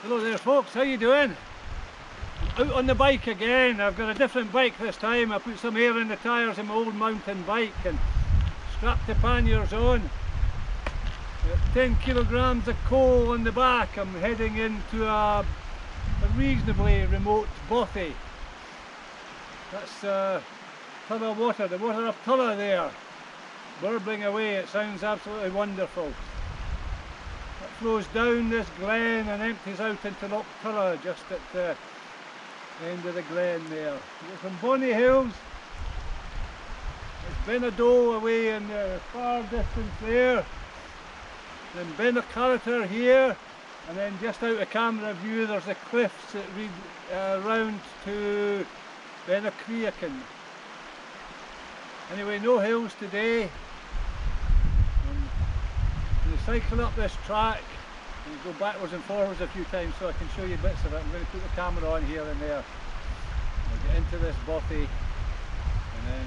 Hello there folks, how you doing? Out on the bike again. I've got a different bike this time. I put some air in the tyres of my old mountain bike and strapped the panniers on. 10 kilograms of coal on the back. I'm heading into a reasonably remote bothy. That's Tulla water, the water of Tulla there, burbling away. It sounds absolutely wonderful. It flows down this glen and empties out into Loch Tulla just at the end of the glen there. We've got some bonny hills. There's Benado away in the far distance there. Then Benacarater here, and then just out of camera view there's the cliffs that lead round to Benacreacon. Anyway, no hills today. I'm going to cycle up this track and go backwards and forwards a few times so I can show you bits of it. I'm going to put the camera on here and there. I'll get into this bothy and then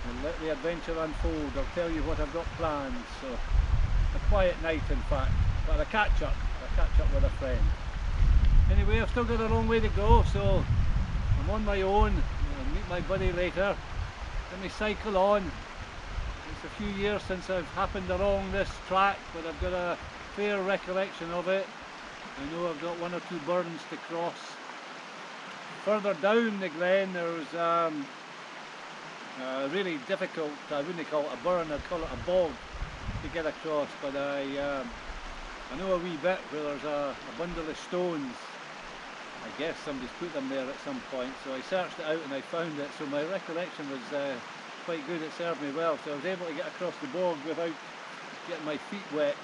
we'll let the adventure unfold. I'll tell you what I've got planned. So a quiet night in fact, but a catch up with a friend. Anyway, I've still got a long way to go, so I'm on my own. I'll meet my buddy later. Let me cycle on. It's a few years since I've happened along this track, but I've got a fair recollection of it. I know I've got one or two burns to cross. Further down the glen there's really difficult, I wouldn't call it a burn, I'd call it a bog to get across, but I know a wee bit where there's a bundle of stones. I guess somebody's put them there at some point, so I searched it out and I found it, so my recollection was quite good. It served me well, so I was able to get across the bog without getting my feet wet.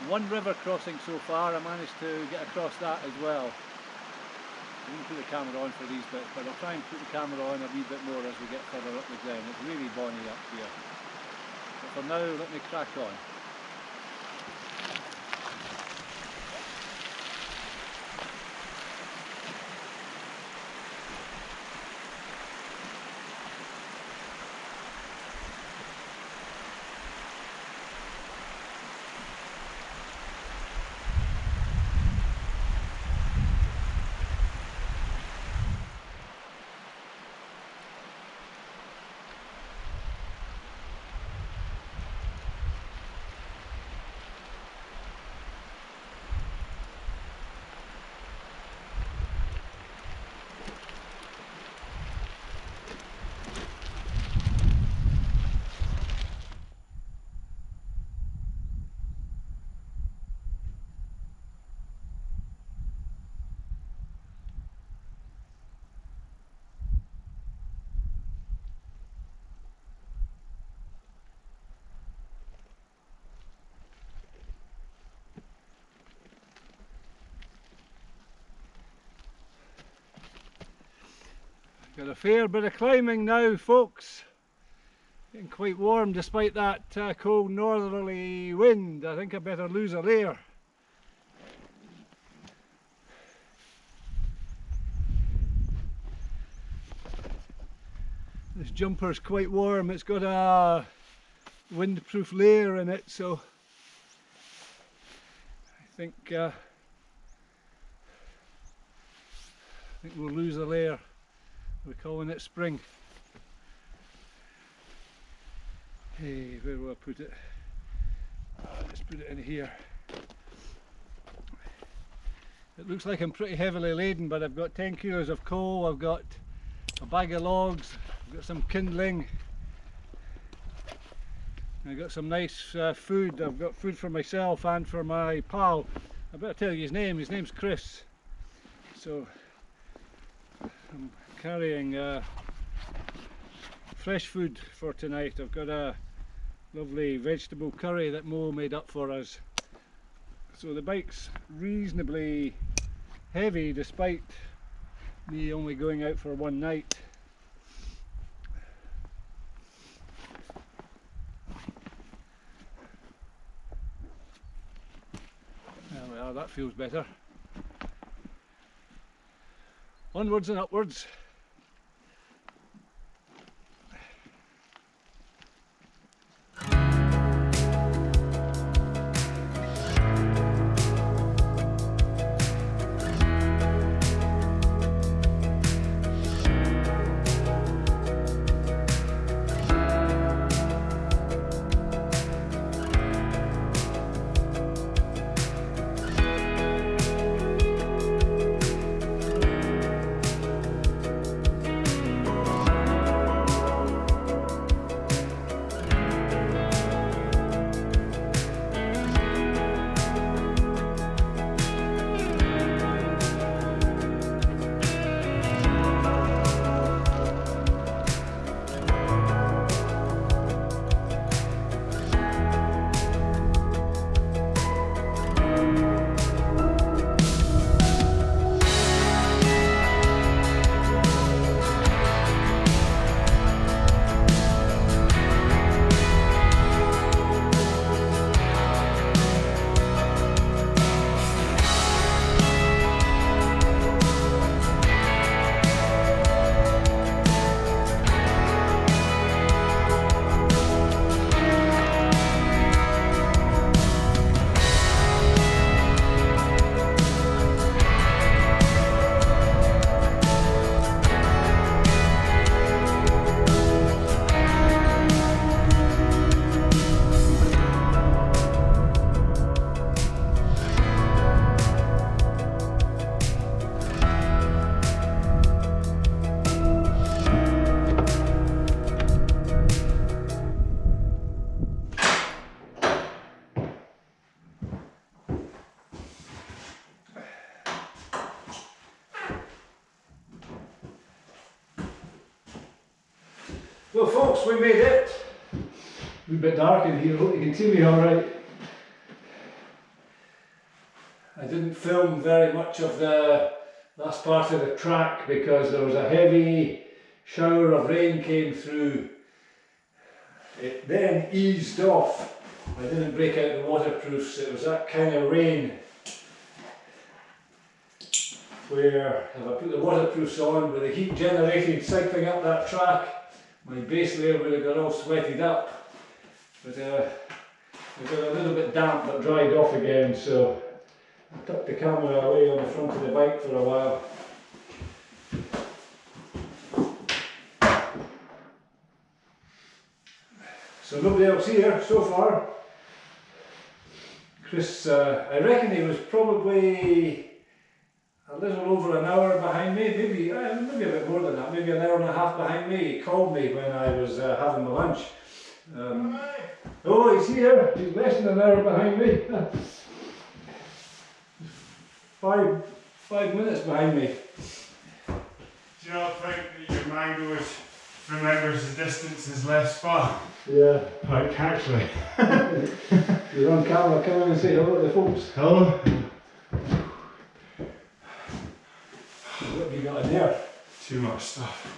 One river crossing so far, I managed to get across that as well. I didn't put the camera on for these bits, but I'll try and put the camera on a wee bit more as we get further up the glen. It's really bonny up here. But for now, let me crack on. Got a fair bit of climbing now, folks. Getting quite warm despite that cold northerly wind. I think I better lose a layer. This jumper's quite warm. It's got a windproof layer in it, so I think we'll lose a layer. We're calling it spring. Hey, where will I put it? Just put it in here. It looks like I'm pretty heavily laden, but I've got 10 kilos of coal, I've got a bag of logs, I've got some kindling, I've got some nice food. I've got food for myself and for my pal. I better tell you his name's Chris. So I'm carrying fresh food for tonight. I've got a lovely vegetable curry that Mo made up for us. So the bike's reasonably heavy despite me only going out for one night. There we are, that feels better. Onwards and upwards. Well folks, we made it. A bit dark in here, hope you can see me alright. I didn't film very much of the last part of the track because there was a heavy shower of rain came through. It then eased off. I didn't break out the waterproofs, it was that kind of rain where if I put the waterproofs on with the heat generated cycling up that track, my base layer would have got all sweated up. But we got a little bit damp but dried off again, so I tucked the camera away on the front of the bike for a while. So nobody else here so far. Chris, I reckon he was probably a little over an hour behind me, maybe a bit more than that, maybe an hour and a half behind me. He called me when I was having my lunch. Oh, he's here, he's less than an hour behind me. 5 minutes behind me. Do you not think that your mind always remembers the distance is less far? Yeah. Like, actually. You're on camera, come in and say hello to the folks. Hello. What have you got in there? Too much stuff.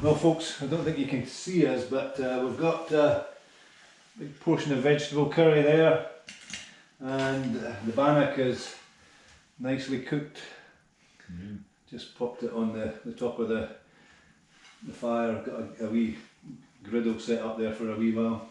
Well folks, I don't think you can see us, but we've got a big portion of vegetable curry there, and the bannock is nicely cooked. Just popped it on the top of the fire. I've got a wee griddle set up there for a wee while.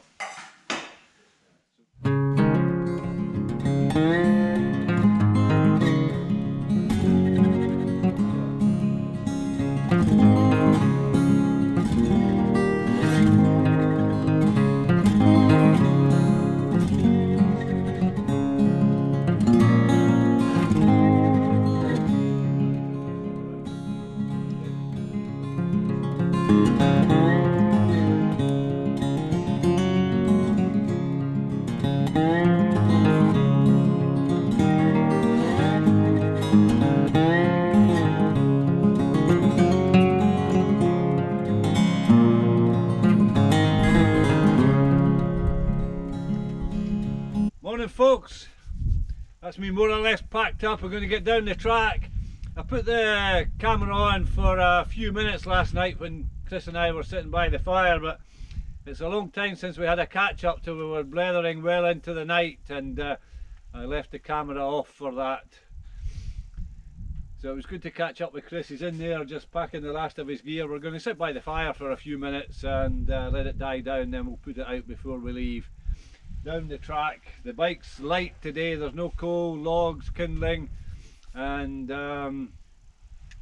That's me more or less packed up. We're going to get down the track. I put the camera on for a few minutes last night when Chris and I were sitting by the fire, but it's a long time since we had a catch up till we were blethering well into the night, and I left the camera off for that. So it was good to catch up with Chris. He's in there just packing the last of his gear. We're going to sit by the fire for a few minutes and let it die down, then we'll put it out before we leave. Down the track. The bike's light today, there's no coal, logs, kindling, and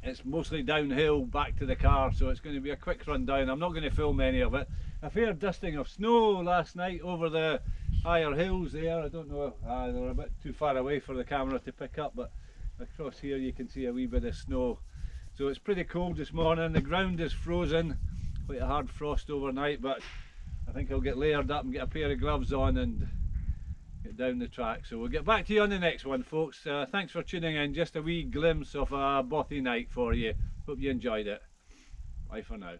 it's mostly downhill back to the car, so it's going to be a quick run down. I'm not going to film any of it. A fair dusting of snow last night over the higher hills there. I don't know, they're a bit too far away for the camera to pick up, but across here you can see a wee bit of snow. So it's pretty cold this morning. The ground is frozen, quite a hard frost overnight, but I think I'll get layered up and get a pair of gloves on and get down the track. So we'll get back to you on the next one, folks. Thanks for tuning in. Just a wee glimpse of a Bothy night for you. Hope you enjoyed it. Bye for now.